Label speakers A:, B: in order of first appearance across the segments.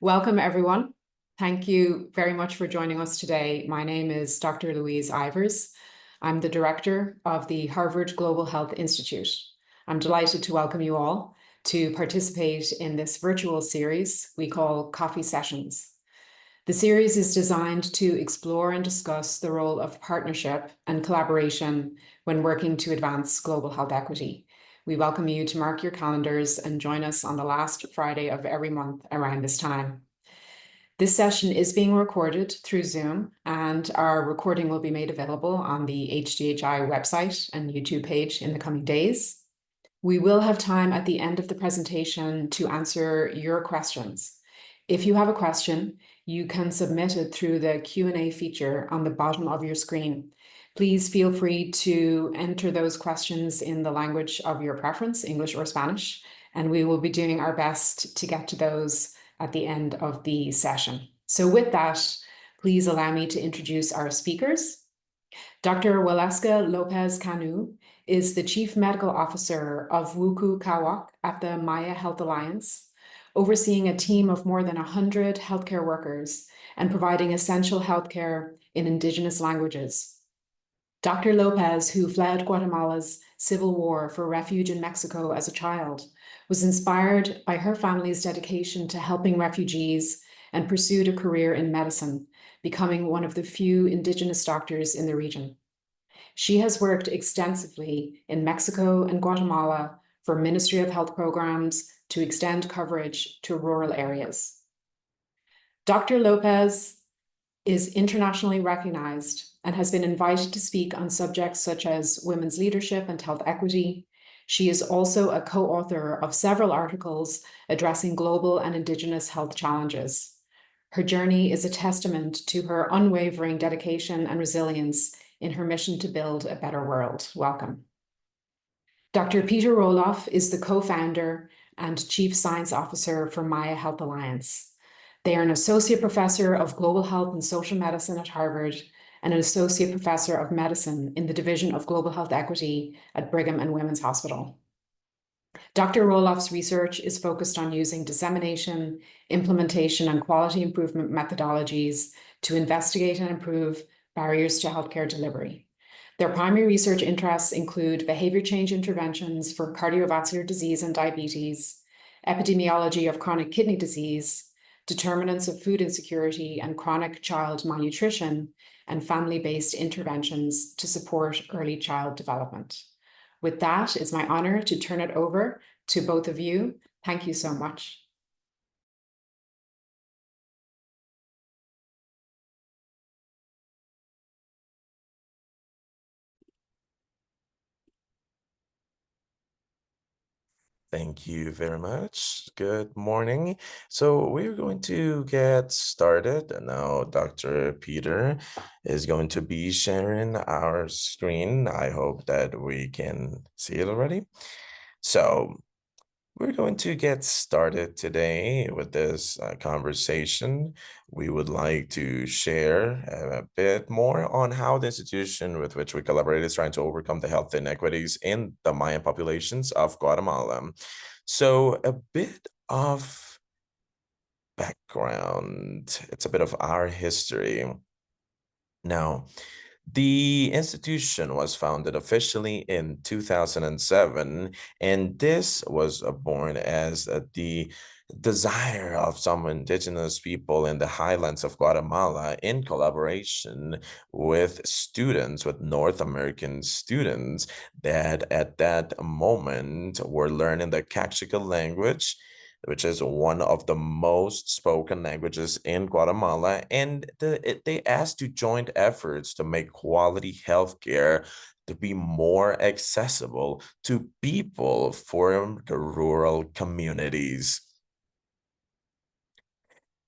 A: Welcome, everyone. Thank you very much for joining us today. My name is Dr. Louise Ivers. I'm the director of the Harvard Global Health Institute. I'm delighted to welcome you all to participate in this virtual series we call Coffee Sessions. The series is designed to explore and discuss the role of partnership and collaboration when working to advance global health equity. We welcome you to mark your calendars and join us on the last Friday of every month around this time. This session is being recorded through Zoom, and our recording will be made available on the HDHI website and YouTube page in the coming days. We will have time at the end of the presentation to answer your questions. If you have a question, you can submit it through the Q&A feature on the bottom of your screen. Please feel free to enter those questions in the language of your preference, English or Spanish, and we will be doing our best to get to those at the end of the session. So with that, please allow me to introduce our speakers. Dr. Waleska López is the Chief Medical Officer of Wuqu Kawoq at the Maya Health Alliance, overseeing a team of more than 100 healthcare workers and providing essential healthcare in indigenous languages. Dr. López, who fled Guatemala's civil war for refuge in Mexico as a child, was inspired by her family's dedication to helping refugees and pursued a career in medicine, becoming one of the few indigenous doctors in the region. She has worked extensively in Mexico and Guatemala for Ministry of Health programs to extend coverage to rural areas. Dr. López is internationally recognized and has been invited to speak on subjects such as women's leadership and health equity. She is also a co-author of several articles addressing global and indigenous health challenges. Her journey is a testament to her unwavering dedication and resilience in her mission to build a better world. Welcome. Dr. Peter Rohloff is the co-founder and chief science officer for Maya Health Alliance. They are an associate professor of global health and social medicine at Harvard and an associate professor of medicine in the Division of Global Health Equity at Brigham and Women's Hospital. Dr. Rohloff's research is focused on using dissemination, implementation, and quality improvement methodologies to investigate and improve barriers to healthcare delivery. Their primary research interests include behavior change interventions for cardiovascular disease and diabetes, epidemiology of chronic kidney disease, determinants of food insecurity and chronic child malnutrition, and family-based interventions to support early child development. With that, it's my honor to turn it over to both of you. Thank you so much.
B: Thank you very much. Good morning. So we're going to get started. Now, Dr. Peter is going to be sharing our screen. I hope that we can see it already. So we're going to get started today with this conversation. We would like to share a bit more on how the institution with which we collaborate is trying to overcome the health inequities in the Mayan populations of Guatemala. So a bit of background. It's a bit of our history. Now, the institution was founded officially in 2007, and this was born as the desire of some indigenous people in the highlands of Guatemala in collaboration with students, with North American students that at that moment were learning the Kawoq language, which is one of the most spoken languages in Guatemala, and they asked to joint efforts to make quality healthcare to be more accessible to people from the rural communities.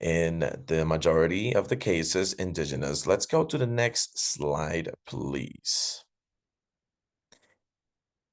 B: In the majority of the cases, indigenous. Let's go to the next slide, please.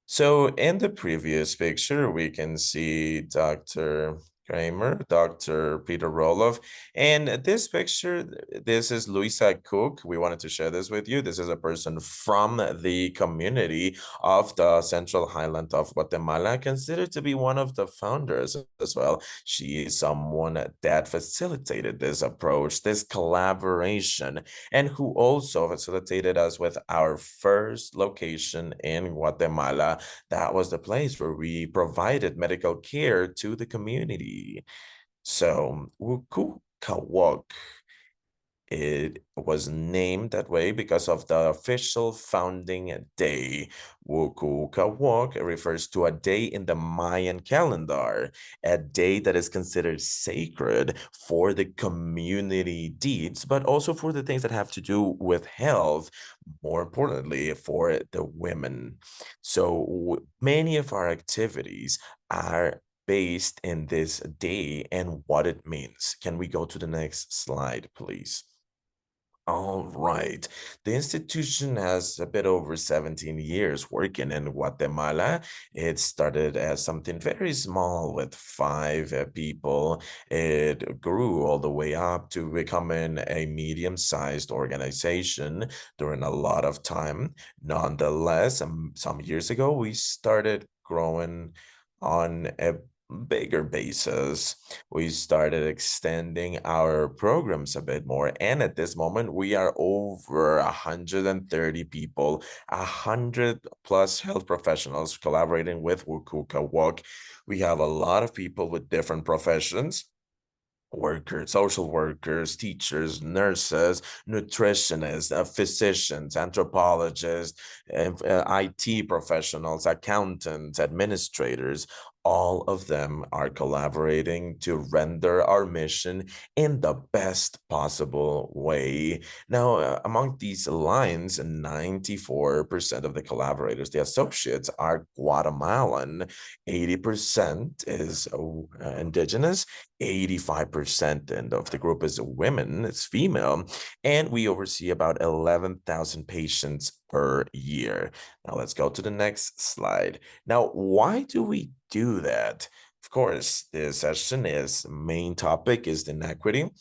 B: So in the previous picture, we can see Dr. Kramer, Dr. Peter Rohloff. And this picture, this is Luisa Cook. We wanted to share this with you. This is a person from the community of the Central Highland of Guatemala, considered to be one of the founders as well. She is someone that facilitated this approach, this collaboration, and who also facilitated us with our first location in Guatemala. That was the place where we provided medical care to the community. So, Wuqu Kawoq, it was named that way because of the official founding day. Wuqu Kawoq refers to a day in the Mayan calendar, a day that is considered sacred for the community deeds, but also for the things that have to do with health, more importantly, for the women. So many of our activities are based in this day and what it means. Can we go to the next slide, please? All right. The institution has a bit over 17 years working in Guatemala. It started as something very small with five people. It grew all the way up to becoming a medium-sized organization during a lot of time. Nonetheless, some years ago, we started growing on a bigger basis. We started extending our programs a bit more, and at this moment we are over 130 people, 100 plus health professionals collaborating with Wuqu Kawoq. We have a lot of people with different professions: workers, social workers, teachers, nurses, nutritionists, physicians, anthropologists, IT professionals, accountants, administrators. All of them are collaborating to render our mission in the best possible way. Now, among these lines, 94% of the collaborators, the associates, are Guatemalan, 80% is indigenous, 85% and of the group is women, it's female, and we oversee about 11,000 patients per year. Now let's go to the next slide. Now, why do we do that? Of course, this session is main topic is inequity.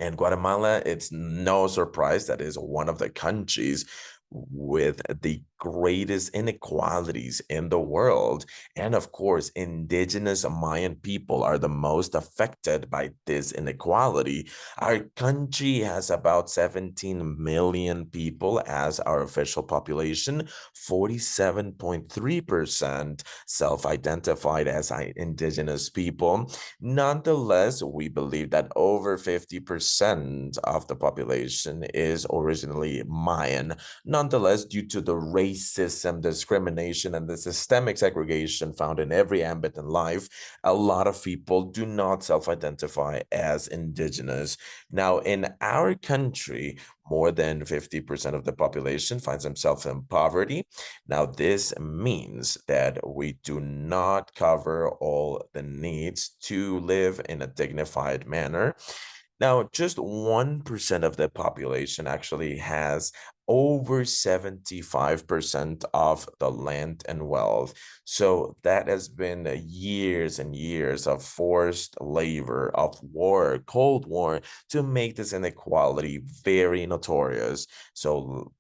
B: And Guatemala, it's no surprise that is one of the countries with the greatest inequalities in the world. And of course, indigenous Mayan people are the most affected by this inequality. Our country has about 17 million people as our official population, 47.3% self-identified as indigenous people. Nonetheless, we believe that over 50% of the population is originally Mayan. Nonetheless, due to the racism, discrimination, and the systemic segregation found in every ambit in life, a lot of people do not self-identify as indigenous. Now, in our country, more than 50% of the population finds themselves in poverty. Now, this means that we do not cover all the needs to live in a dignified manner. Now, just 1% of the population actually has over 75% of the land and wealth. So that has been years and years of forced labor, of war, Cold War, to make this inequality very notorious. So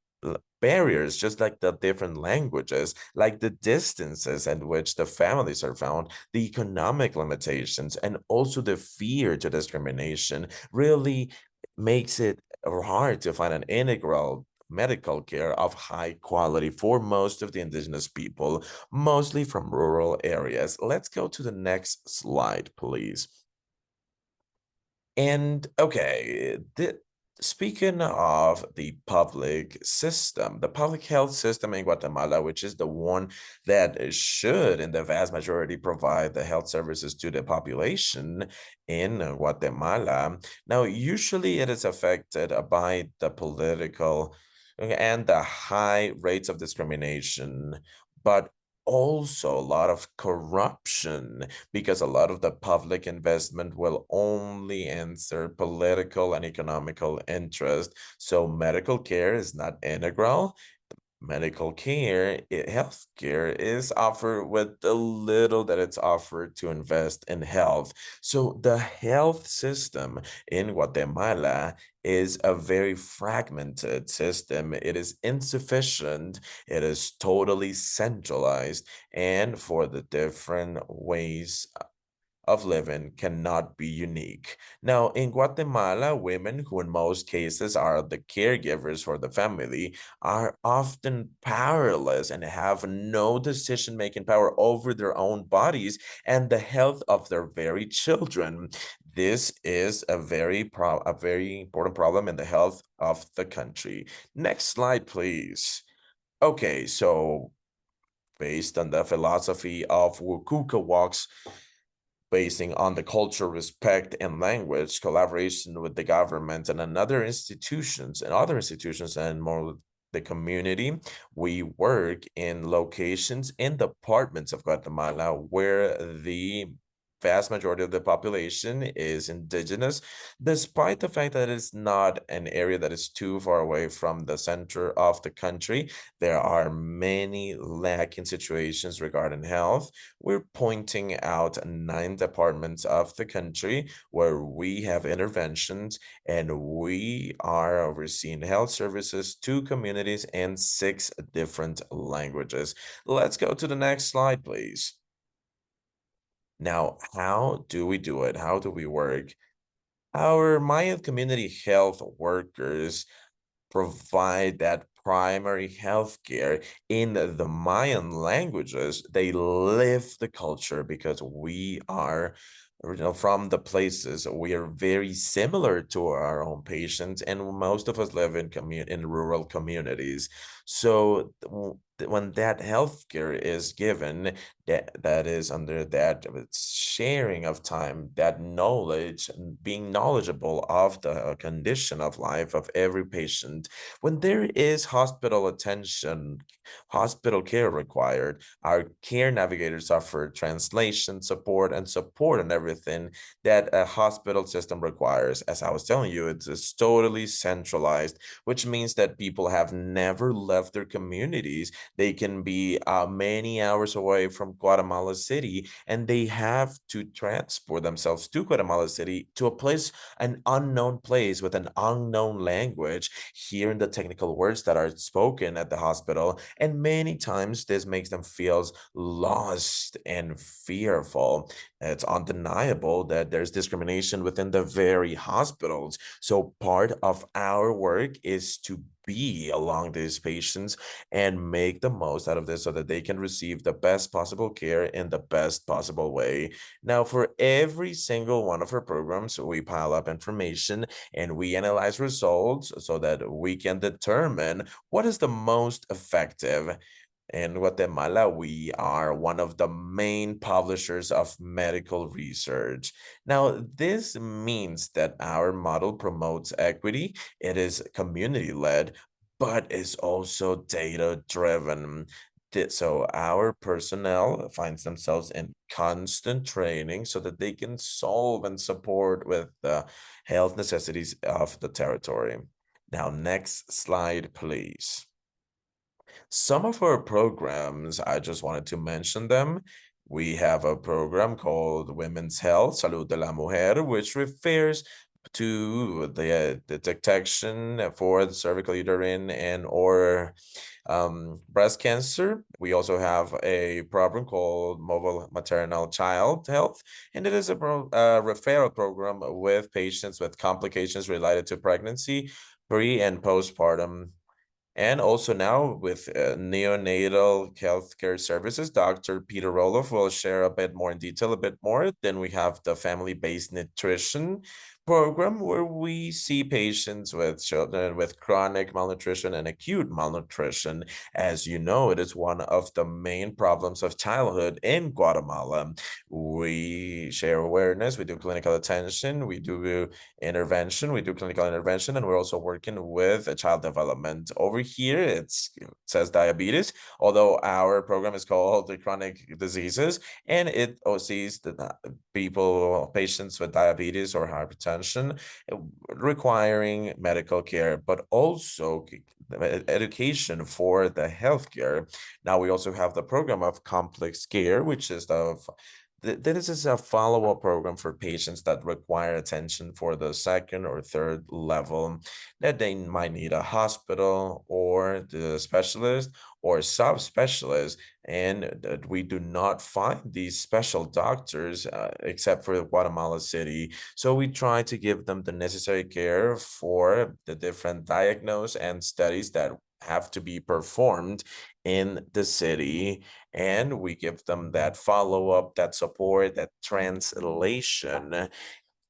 B: barriers, just like the different languages, like the distances at which the families are found, the economic limitations, and also the fear to discrimination really makes it hard to find an integral medical care of high quality for most of the indigenous people, mostly from rural areas. Let's go to the next slide, please. And okay, speaking of the public system, the public health system in Guatemala, which is the one that should, in the vast majority, provide the health services to the population in Guatemala. Now, usually it is affected by the political and the high rates of discrimination, but also a lot of corruption, because a lot of the public investment will only answer political and economical interest. So medical care is not integral. medical care, health care is offered with the little that it's offered to invest in health. So the health system in Guatemala is a very fragmented system. It is insufficient, it is totally centralized, and for the different ways of living cannot be unique. Now, in Guatemala, women, who in most cases are the caregivers for the family, are often powerless and have no decision-making power over their own bodies and the health of their very children. This is a very important problem in the health of the country. Next slide, please. Okay, so based on the philosophy of Wuqu walks, basing on the culture, respect, and language, collaboration with the government and other institutions and more the community. We work in locations in departments of Guatemala where the vast majority of the population is indigenous, despite the fact that it's not an area that is too far away from the center of the country. There are many lacking situations regarding health. We're pointing out 9 departments of the country where we have interventions and we are overseeing health services to communities in 6 different languages. Let's go to the next slide, please. Now, how do we do it? How do we work? Our Mayan community health workers provide that primary health care in the Mayan languages. They live the culture because we are, from the places. We are very similar to our own patients, and most of us live in rural communities. So when that healthcare is given, that is under that sharing of time, that knowledge, and being knowledgeable of the condition of life of every patient. When there is hospital attention, hospital care required, our care navigators offer translation support and everything that a hospital system requires. As I was telling you, it's totally centralized, which means that people have never left their communities. They can be many hours away from Guatemala City, and they have to transport themselves to Guatemala City to a place, an unknown place with an unknown language, hearing the technical words that are spoken at the hospital. And many times this makes them feel lost and fearful. It's undeniable that there's discrimination within the very hospitals. So part of our work is to be along these patients and make the most out of this so that they can receive the best possible care in the best possible way. Now, for every single one of our programs, we pile up information and we analyze results so that we can determine what is the most effective. In Guatemala, we are one of the main publishers of medical research. Now, this means that our model promotes equity, it is community-led, but is also data-driven. So our personnel finds themselves in constant training so that they can solve and support with the health necessities of the territory. Now, next slide, please. Some of our programs, I just wanted to mention them. We have a program called Women's Health, Salud de la Mujer, which refers to the detection for the cervical uterine and or breast cancer. We also have a program called Mobile Maternal Child Health, and it is a referral program with patients with complications related to pregnancy, pre and postpartum. And also now with neonatal healthcare services, Dr. Peter Rohloff will share a bit more in detail, a bit more. Then we have the family-based nutrition program where we see patients with children with chronic malnutrition and acute malnutrition. As you know, it is one of the main problems of childhood in Guatemala. We share awareness, we do clinical attention, we do intervention, we do clinical intervention, and we're also working with child development. Over here, it says diabetes, although our program is called the chronic diseases, and it sees the patients with diabetes or hypertension requiring medical care, but also education for the healthcare. Now we also have the program of complex care, which is this is a follow-up program for patients that require attention for the second or third level, that they might need a hospital or the specialist or subspecialist, and that we do not find these special doctors except for Guatemala City. So we try to give them the necessary care for the different diagnoses and studies that have to be performed in the city, and we give them that follow-up, that support, that translation.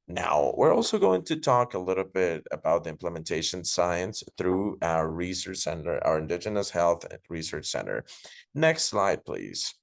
B: Now, we're also going to talk a little bit about the implementation science through our research center, our Indigenous Health Research Center. Next slide, please.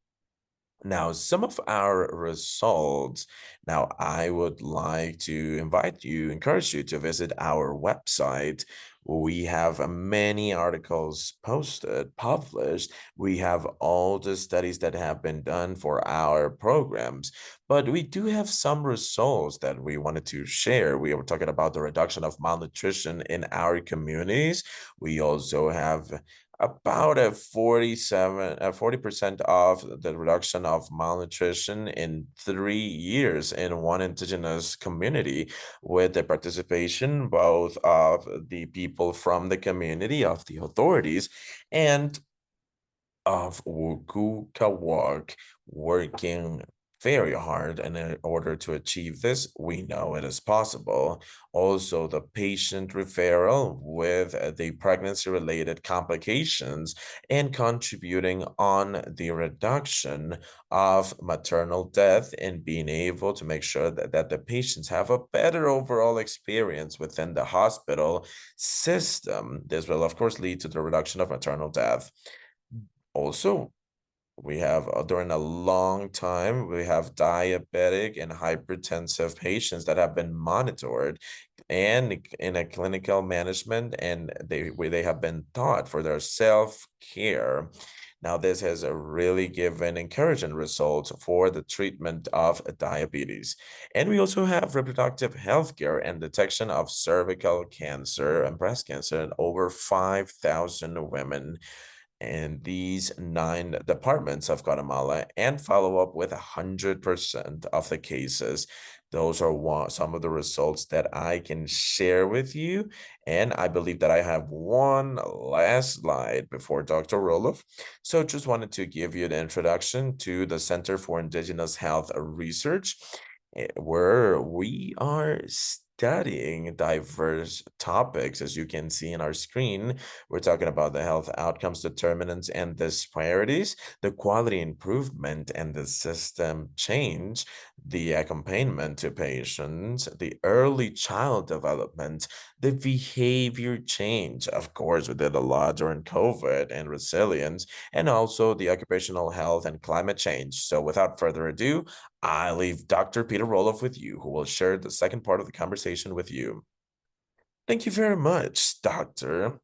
B: Now, some of our results. Now, I would like to encourage you to visit our website. We have many articles posted, published. We have all the studies that have been done for our programs, but we do have some results that we wanted to share. We were talking about the reduction of malnutrition in our communities. We also have about a 40% of the reduction of malnutrition in 3 years in one indigenous community, with the participation both of the people from the community, of the authorities, and of Wuqu Kawoq, working very hard. And in order to achieve this, we know it is possible. Also, the patient referral with the pregnancy-related complications and contributing on the reduction of maternal death, and being able to make sure that the patients have a better overall experience within the hospital system. This will, of course, lead to the reduction of maternal death. Also, we have during a long time, we have diabetic and hypertensive patients that have been monitored and in a clinical management, and they have been taught for their self-care. Now, this has really given encouraging results for the treatment of diabetes. And we also have reproductive health care and detection of cervical cancer and breast cancer in over 5,000 women in these 9 departments of Guatemala, and follow up with 100% of the cases. Those are some of the results that I can share with you. And I believe that I have one last slide before Dr. Rohloff. So just wanted to give you the introduction to the Center for Indigenous Health Research, where we are studying diverse topics. As you can see in our screen, we're talking about the health outcomes, determinants, and disparities, the quality improvement and the system change, the accompaniment to patients, the early child development, the behavior change. Of course, we did a lot during COVID, and resilience, and also the occupational health and climate change. So without further ado, I leave Dr. Peter Rohloff with you, who will share the second part of the conversation with you. Thank you very much, Doctor.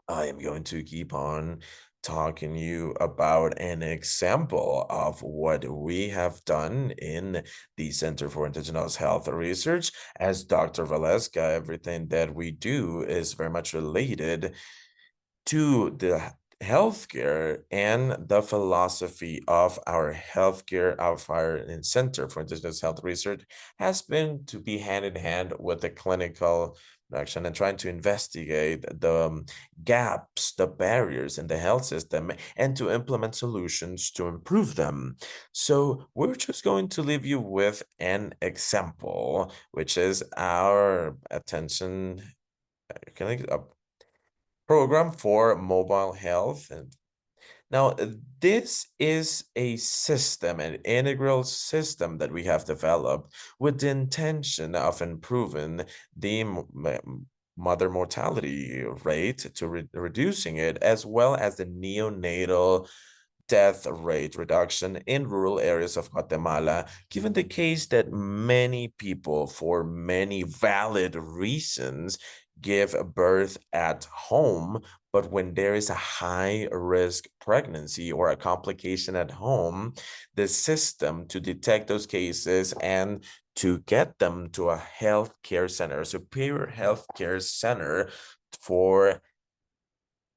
B: I am going to keep on talking you about an example of what we have done in the Center for Indigenous Health Research. As Dr. Waleska, everything that we do is very much related to the healthcare and the philosophy of our healthcare, of our Center for Indigenous Health Research, has been to be hand in hand with the clinical action and trying to investigate the gaps, the barriers in the health system, and to implement solutions to improve them. So we're just going to leave you with an example, which is our attention program for mobile health. And now this is a system, an integral system that we have developed with the intention of improving the mother mortality rate, to reducing it, as well as the neonatal death rate reduction in rural areas of Guatemala, given the case that many people, for many valid reasons, give birth at home, but when there is a high risk pregnancy or a complication at home, the system to detect those cases and to get them to a healthcare center, a superior healthcare center, for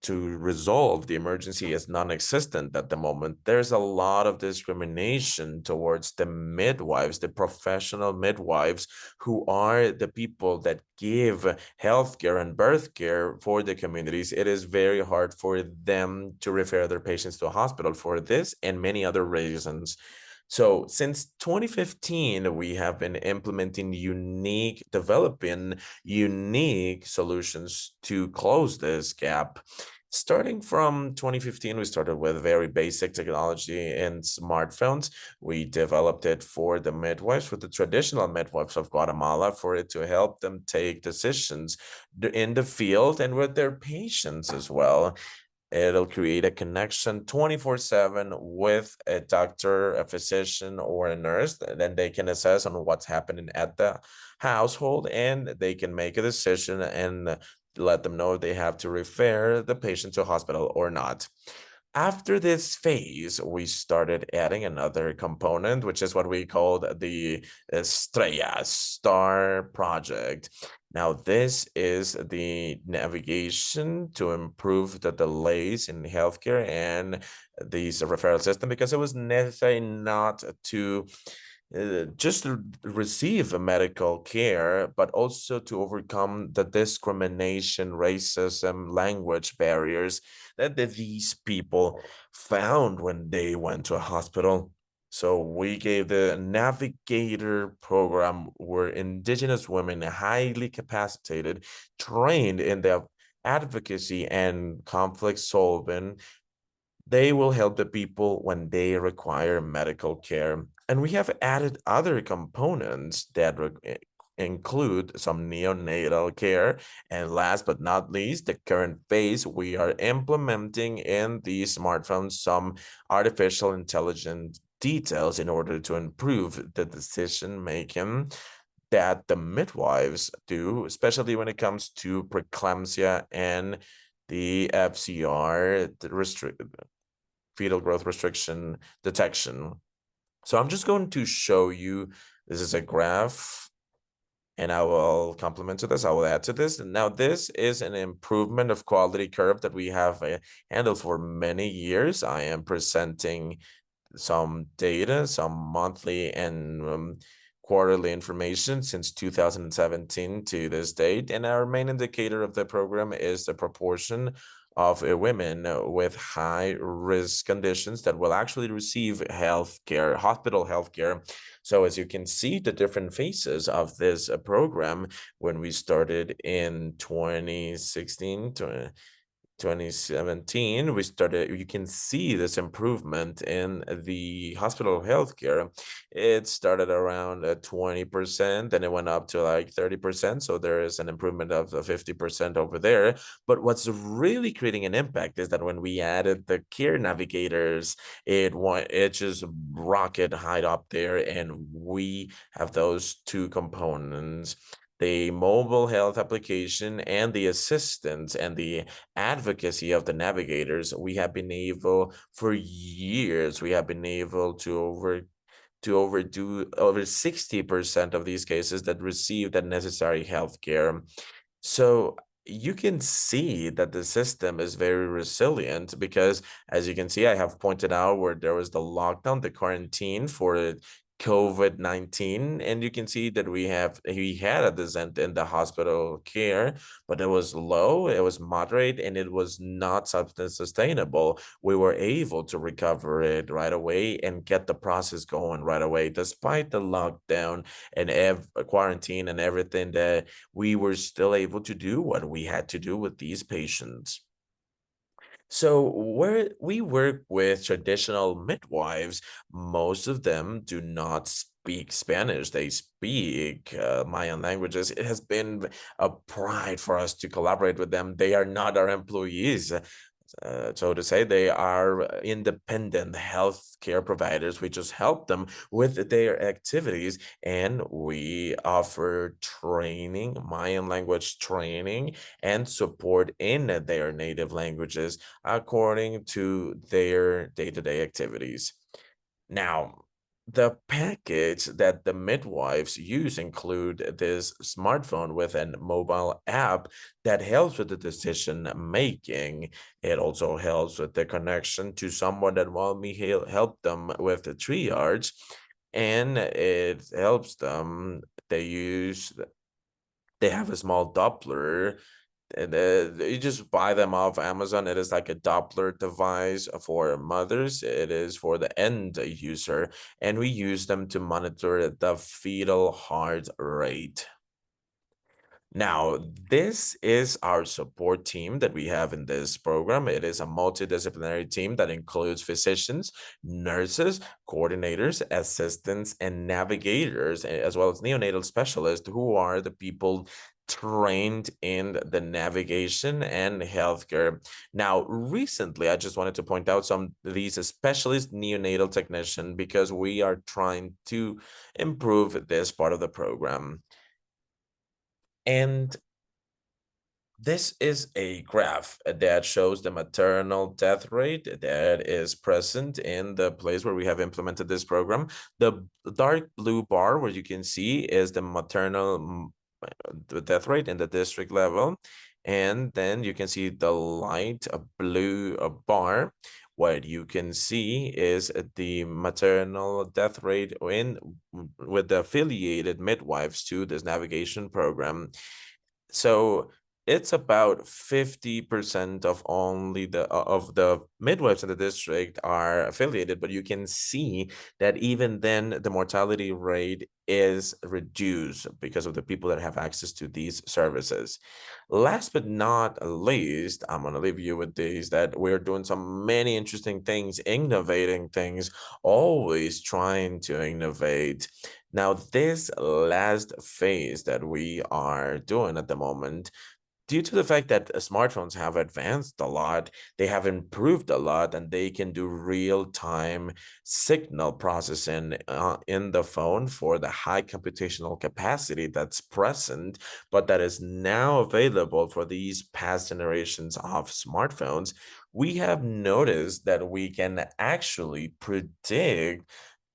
B: to resolve the emergency is non-existent at the moment. There's a lot of discrimination towards the midwives, the professional midwives, who are the people that give healthcare and birth care for the communities. It is very hard for them to refer their patients to a hospital for this and many other reasons. So since 2015, we have been developing unique solutions to close this gap. Starting from 2015, we started with very basic technology in smartphones. We developed it for the midwives, for the traditional midwives of Guatemala, for it to help them take decisions in the field and with their patients as well. It'll create a connection 24/7 with a doctor, a physician, or a nurse. Then they can assess on what's happening at the household, and they can make a decision and let them know if they have to refer the patient to a hospital or not. After this phase, we started adding another component, which is what we called the Estrella Star Project. Now, this is the navigation to improve the delays in healthcare and these referral system, because it was necessary not to just receive medical care, but also to overcome the discrimination, racism, language barriers that these people found when they went to a hospital. So we gave the Navigator program, where indigenous women, highly capacitated, trained in the advocacy and conflict solving. They will help the people when they require medical care. And we have added other components that include some neonatal care. And last but not least, the current phase, we are implementing in the smartphones some artificial intelligence details in order to improve the decision making that the midwives do, especially when it comes to preeclampsia and the FCR, fetal growth restriction detection. So I'm just going to show you, this is a graph, and I will complement to this, I will add to this. And now this is an improvement of quality curve that we have handled for many years. I am presenting some data, some monthly and quarterly information since 2017 to this date. And our main indicator of the program is the proportion of women with high risk conditions that will actually receive healthcare, hospital healthcare. So as you can see, the different phases of this program, when we started in 2016 to 2017, we started, you can see this improvement in the hospital healthcare. It started around 20%, then it went up to like 30%. So there is an improvement of 50% over there. But what's really creating an impact is that when we added the care navigators, it just rocket high up there. And we have those two components, the mobile health application and the assistance and the advocacy of the navigators. We have been able, for years, we have been able to overdo over 60% of these cases that receive the necessary health care. So you can see that the system is very resilient, because as you can see, I have pointed out where there was the lockdown, the quarantine for COVID-19, and you can see that we had a descent in the hospital care, but it was low, it was moderate, and it was not substance sustainable. We were able to recover it right away and get the process going right away, despite the lockdown and quarantine and everything, that we were still able to do what we had to do with these patients. So where we work with traditional midwives, most of them do not speak Spanish. They speak Mayan languages. It has been a pride for us to collaborate with them. They are not our employees. So to say, they are independent healthcare providers. We just help them with their activities, and we offer training, Mayan language training, and support in their native languages according to their day-to-day activities. Now, The package that the midwives use include this smartphone with a mobile app that helps with the decision making. It also helps with the connection to someone that will help them with the triage, and it helps them. They have a small Doppler, and you just buy them off Amazon. It is like a Doppler device for mothers. It is for the end user, and we use them to monitor the fetal heart rate. Now, this is our support team that we have in this program. It is a multidisciplinary team that includes physicians, nurses, coordinators, assistants, and navigators, as well as neonatal specialists, who are the people trained in the navigation and healthcare. Now, recently, I just wanted to point out some of these specialist neonatal technician because we are trying to improve this part of the program. And this is a graph that shows the maternal death rate that is present in the place where we have implemented this program. The dark blue bar, where you can see, is the maternal death rate in the district level. And then you can see the light blue bar. What you can see is the maternal death rate with the affiliated midwives to this navigation program. So it's about 50% of only the midwives in the district are affiliated, but you can see that even then the mortality rate is reduced because of the people that have access to these services. Last but not least, I'm going to leave you with these, that we're doing some many interesting things, innovating things, always trying to innovate. Now, this last phase that we are doing at the moment, due to the fact that smartphones have advanced a lot, they have improved a lot, and they can do real-time signal processing in the phone for the high computational capacity that's present, but that is now available for these past generations of smartphones. We have noticed that we can actually predict,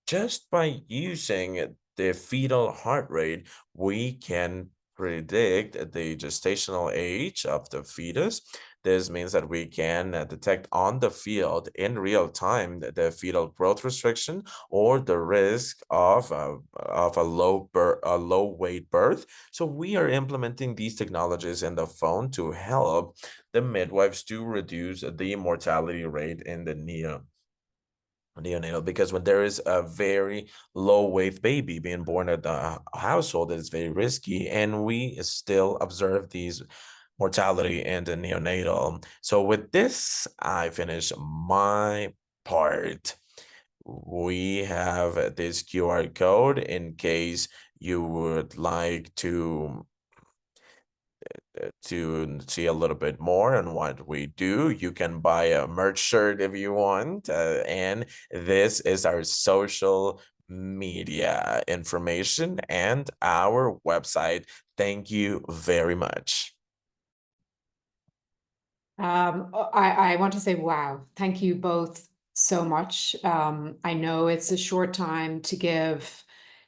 B: just by using the fetal heart rate, we can predict the gestational age of the fetus. This means that we can detect on the field in real time the fetal growth restriction or the risk of a low weight birth. So we are implementing these technologies in the phone to help the midwives to reduce the mortality rate in the neonatal, because when there is a very low weight baby being born at the household, it's very risky, and we still observe these mortality in the neonatal. So with this, I finish my part. We have this QR code in case you would like to see a little bit more on what we do. You can buy a merch shirt if you want. And this is our social media information and our website. Thank you very much.
A: I want to say, wow, thank you both so much. I know it's a short time to give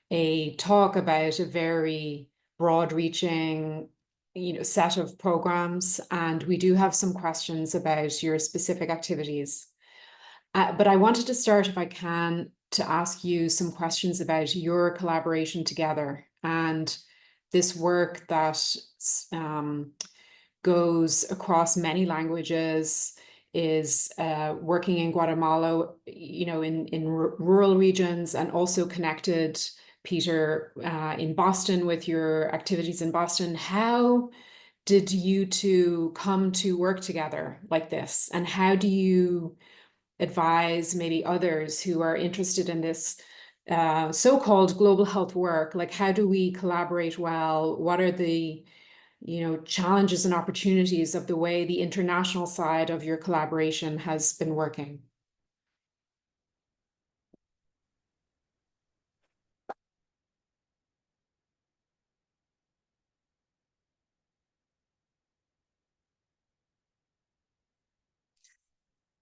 A: a talk about a very broad-reaching, set of programs, and we do have some questions about your specific activities. But I wanted to start, if I can, to ask you some questions about your collaboration together and this work that goes across many languages, is working in Guatemala, in rural regions, and also connected, Peter, in Boston with your activities in Boston. How did you two come to work together like this? And how do you advise maybe others who are interested in this so-called global health work? Like, how do we collaborate well? What are the challenges and opportunities of the way the international side of your collaboration has been working?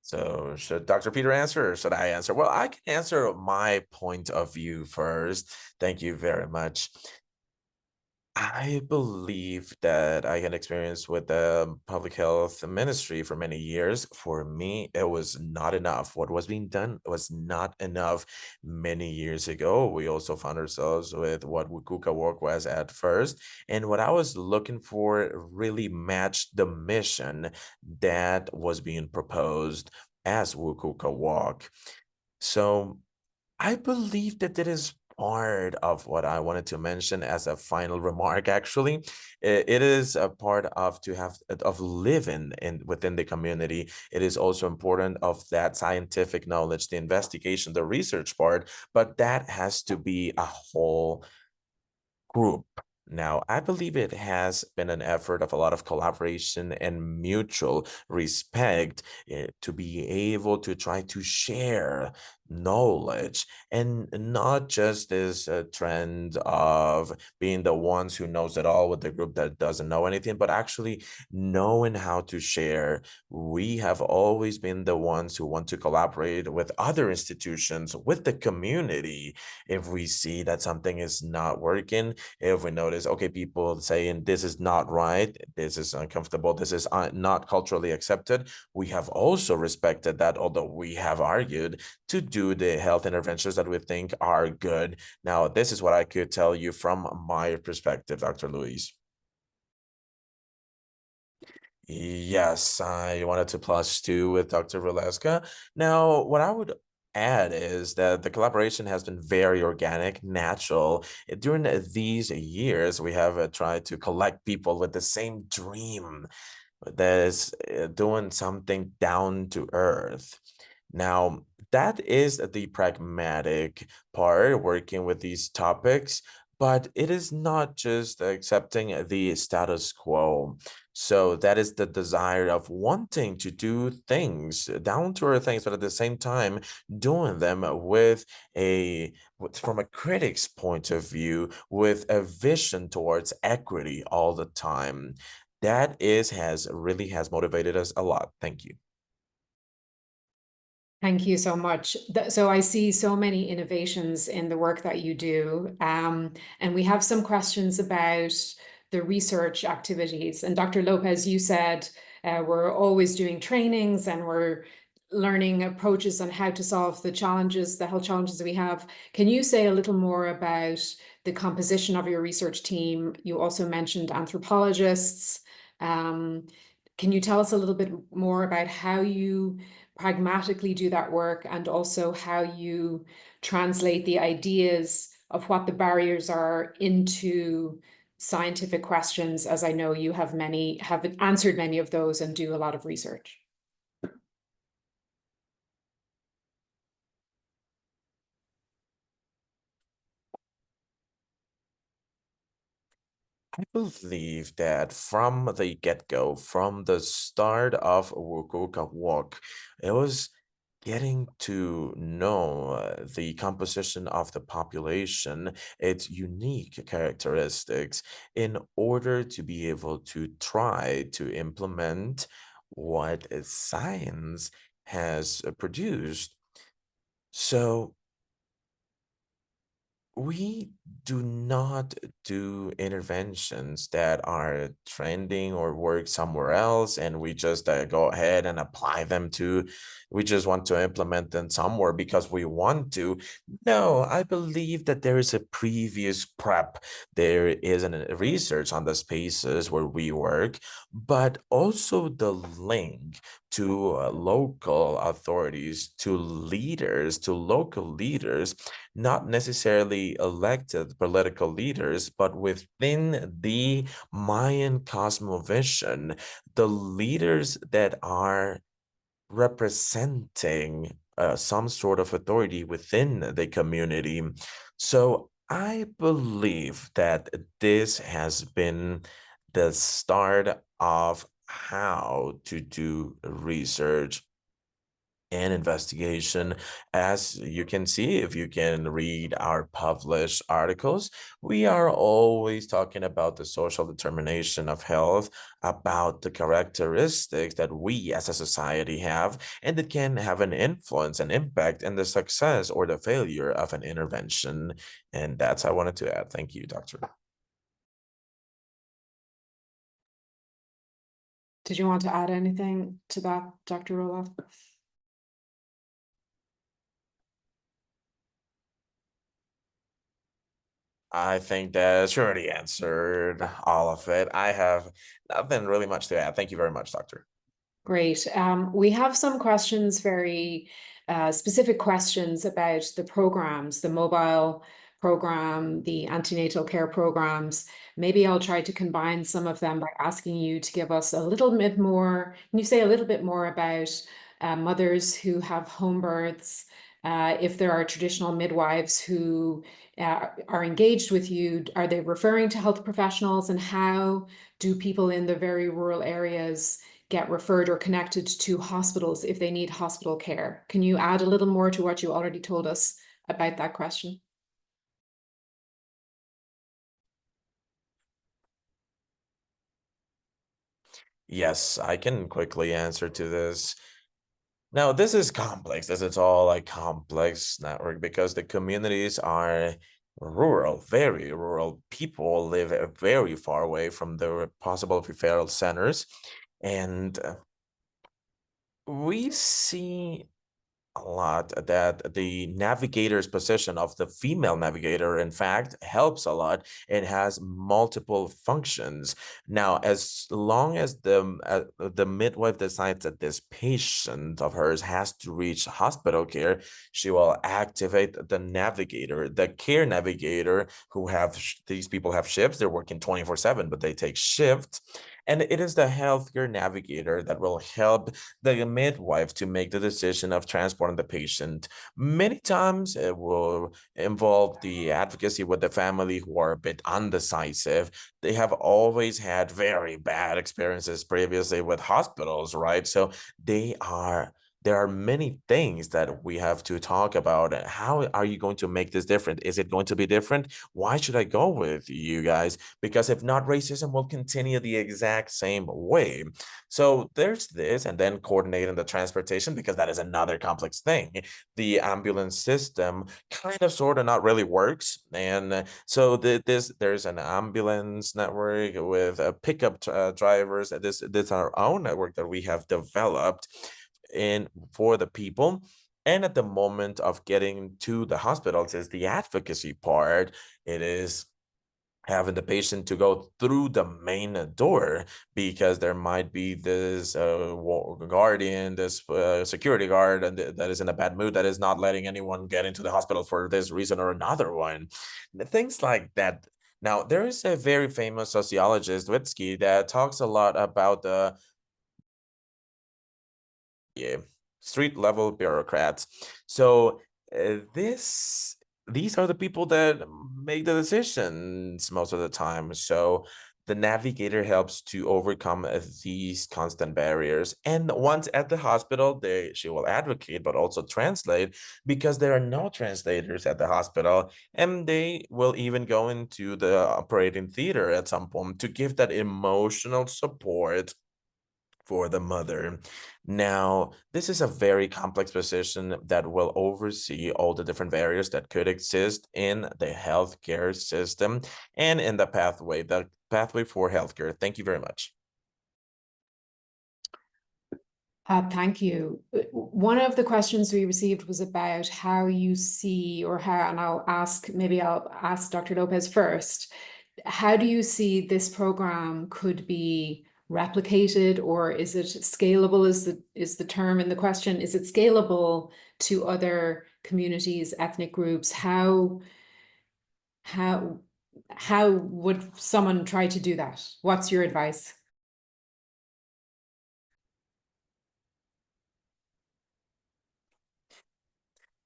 B: So should Dr. Peter answer or should I answer? Well, I can answer my point of view first. Thank you very much. I believe that I had experience with the public health ministry for many years. For me, it was not enough. What was being done was not enough. Many years ago, we also found ourselves with what Wuqu was at first. And what I was looking for really matched the mission that was being proposed as Wuqu. So I believe that it is part of what I wanted to mention as a final remark, actually. It is a part of to have of living in within the community. It is also important of that scientific knowledge, the investigation, the research part, but that has to be a whole group. Now, I believe it has been an effort of a lot of collaboration and mutual respect to be able to try to share knowledge and not just this trend of being the ones who knows it all with the group that doesn't know anything, but actually knowing how to share. We have always been the ones who want to collaborate with other institutions, with the community. If we see that something is not working, if we notice, okay, people saying this is not right, this is uncomfortable, this is not culturally accepted, we have also respected that, although we have argued to do the health interventions that we think are good. Now, this is what I could tell you from my perspective, Dr. Louise. Yes, I wanted to plus two with Dr. Waleska. Now, what I would add is that the collaboration has been very organic, natural. During these years, we have tried to collect people with the same dream that is doing something down to earth. Now, that is the pragmatic part, working with these topics, but it is not just accepting the status quo. So that is the desire of wanting to do things, down to earth things, but at the same time doing them with from a critic's point of view, with a vision towards equity all the time. That is has really has motivated us a lot. Thank you.
A: Thank you so much. So I see so many innovations in the work that you do. And we have some questions about the research activities. And Dr. Lopez, you said we're always doing trainings and we're learning approaches on how to solve the challenges, the health challenges that we have. Can you say a little more about the composition of your research team? You also mentioned anthropologists. Can you tell us a little bit more about how you pragmatically do that work and also how you translate the ideas of what the barriers are into scientific questions, as I know you have answered many of those and do a lot of research?
B: I believe that from the get-go, from the start of Wuqu, it was getting to know the composition of the population, its unique characteristics, in order to be able to try to implement what science has produced. So we do not do interventions that are trending or work somewhere else, and we just go ahead and apply them to, we just want to implement them somewhere because we want to. No, I believe that there is a previous prep. There is a research on the spaces where we work, but also the link to local authorities, to leaders, to local leaders, not necessarily elected political leaders, but within the Mayan cosmovision, the leaders that are representing some sort of authority within the community. So I believe that this has been the start of how to do research. and investigation. As you can see, if you can read our published articles, we are always talking about the social determination of health, about the characteristics that we as a society have, and that can have an influence and impact in the success or the failure of an intervention. And that's I wanted to add. Thank you, Doctor.
A: Did you want to add anything to that, Dr. Rohloff?
B: I think that's already answered all of it. I have nothing really much to add. Thank you very much, Doctor.
A: Great. We have some questions, very specific questions about the programs, the mobile program, the antenatal care programs. Maybe I'll try to combine some of them by asking you to give us a little bit more. Can you say a little bit more about mothers who have home births? If there are traditional midwives who are engaged with you, are they referring to health professionals, and how do people in the very rural areas get referred or connected to hospitals if they need hospital care? Can you add a little more to what you already told us about that question?
B: Yes, I can quickly answer to this. Now, this is complex, as it's all a complex network because the communities are rural, very rural. People live very far away from the possible referral centers. And we see a lot that the navigator's position of the female navigator, in fact, helps a lot. It has multiple functions. Now, as long as the midwife decides that this patient of hers has to reach hospital care, she will activate the navigator, the care navigator, who have these people have shifts. They're working 24/7, but they take shifts. And it is the healthcare navigator that will help the midwife to make the decision of transporting the patient. Many times it will involve the advocacy with the family who are a bit undecisive. They have always had very bad experiences previously with hospitals, right? So there are many things that we have to talk about. How are you going to make this different? Is it going to be different? Why should I go with you guys? Because if not, racism will continue the exact same way. So there's this, and then coordinating the transportation, because that is another complex thing. The ambulance system kind of sort of not really works. And so there's an ambulance network with pickup drivers. This is our own network that we have developed in for the people. And at the moment of getting to the hospitals is the advocacy part. It is having the patient to go through the main door because there might be this guardian, this security guard, and that is in a bad mood, that is not letting anyone get into the hospital for this reason or another one. Things like that. Now, there is a very famous sociologist, Witzke, that talks a lot about the street level bureaucrats. So these are the people that make the decisions most of the time. So the navigator helps to overcome these constant barriers. And once at the hospital, she will advocate, but also translate, because there are no translators at the hospital. And they will even go into the operating theater at some point to give that emotional support for the mother. Now, this is a very complex position that will oversee all the different barriers that could exist in the healthcare system and in the pathway for healthcare. Thank you very much.
A: Thank you. One of the questions we received was about how you see, and maybe I'll ask Dr. Lopez first. How do you see this program could be replicated, or is it scalable, is the term in the question? Is it scalable to other communities, ethnic groups? How would someone try to do that? What's your advice?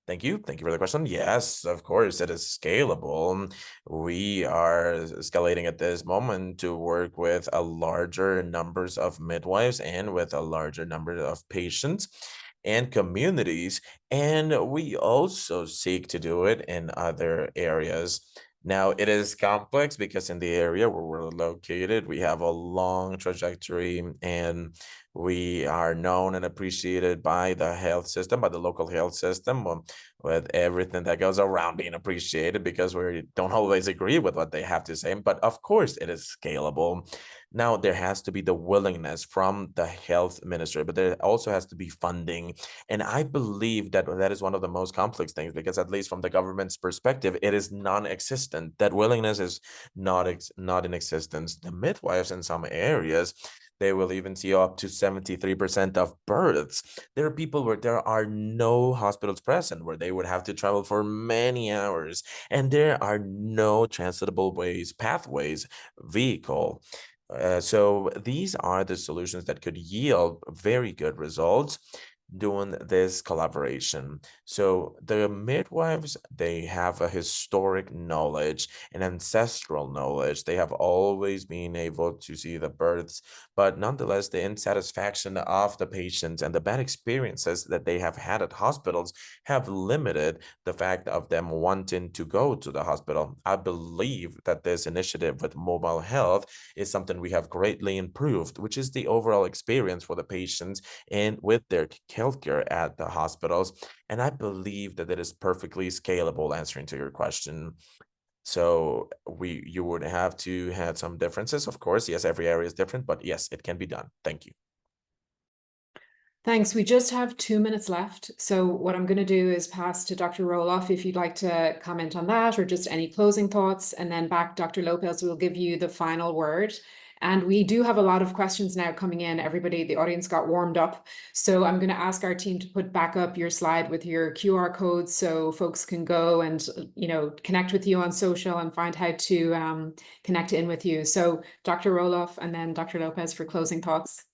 B: Thank you. Thank you for the question. Yes, of course, it is scalable. We are escalating at this moment to work with a larger numbers of midwives and with a larger number of patients. and communities, and we also seek to do it in other areas. Now, it is complex because in the area where we're located, we have a long trajectory, and we are known and appreciated by the health system, by the local health system, with everything that goes around being appreciated, because we don't always agree with what they have to say. But of course, it is scalable. Now, there has to be the willingness from the health ministry, but there also has to be funding. And I believe that that is one of the most complex things, because at least from the government's perspective, it is non-existent. That willingness is not in existence. The midwives in some areas, they will even see up to 73% of births. There are people where there are no hospitals present, where they would have to travel for many hours, and there are no transitable pathways, vehicle. So these are the solutions that could yield very good results doing this collaboration. So the midwives, they have a historic knowledge and ancestral knowledge. They have always been able to see the births, but nonetheless, the insatisfaction of the patients and the bad experiences that they have had at hospitals have limited the fact of them wanting to go to the hospital. I believe that this initiative with mobile health is something we have greatly improved, which is the overall experience for the patients and with their healthcare at the hospitals. And I believe that it is perfectly scalable, answering to your question. So you would have to have some differences, of course. Yes, every area is different, but yes, it can be done. Thank you.
A: Thanks. We just have 2 minutes left. So what I'm going to do is pass to Dr. Rohloff if you'd like to comment on that, or just any closing thoughts, and then back Dr. López will give you the final word. And we do have a lot of questions now coming in. Everybody, the audience got warmed up. So I'm going to ask our team to put back up your slide with your QR codes so folks can go and, connect with you on social and find how to connect in with you. So Dr. Rohloff and then Dr. López for closing thoughts.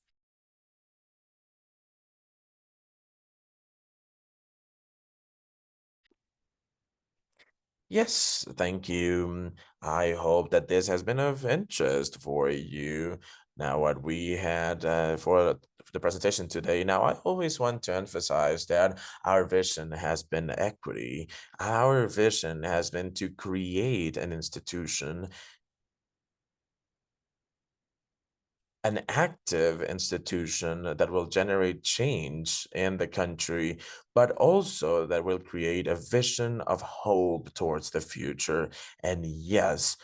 B: Yes, thank you. I hope that this has been of interest for you. Now, what we had for the presentation today, now I always want to emphasize that our vision has been equity. Our vision has been to create an institution, an active institution that will generate change in the country, but also that will create a vision of hope towards the future. And yes,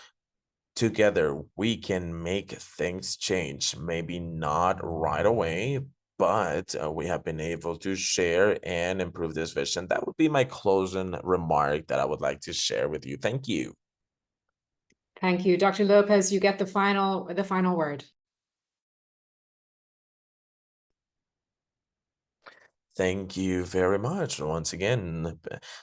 B: together we can make things change. Maybe not right away, but we have been able to share and improve this vision. That would be my closing remark that I would like to share with you. Thank you.
A: Thank you. Dr. López, you get the final word.
B: Thank you very much. Once again,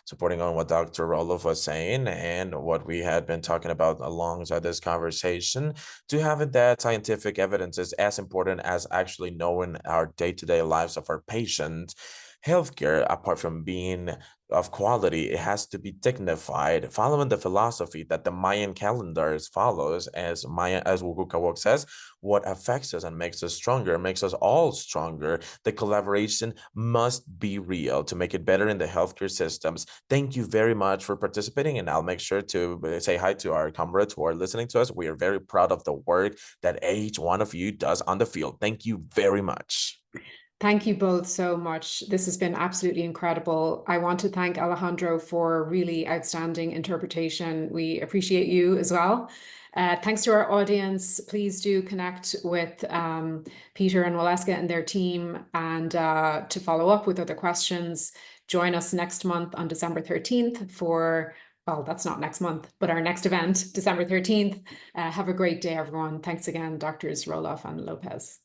B: supporting on what Dr. Rohloff was saying and what we had been talking about alongside this conversation, to having that scientific evidence is as important as actually knowing our day-to-day lives of our patients. Healthcare, apart from being of quality, it has to be dignified, following the philosophy that the Mayan calendars follows, as Wuqu says, what affects us and makes us stronger, makes us all stronger. The collaboration must be real to make it better in the healthcare systems. Thank you very much for participating, and I'll make sure to say hi to our comrades who are listening to us. We are very proud of the work that each one of you does on the field. Thank you very much.
A: Thank you both so much. This has been absolutely incredible. I want to thank Alejandro for really outstanding interpretation. We appreciate you as well. Thanks to our audience. Please do connect with Peter and Waleska and their team, and to follow up with other questions. Join us next month on December 13th for, well, that's not next month, but our next event, December 13th. Have a great day, everyone. Thanks again, Drs. Rohloff and López.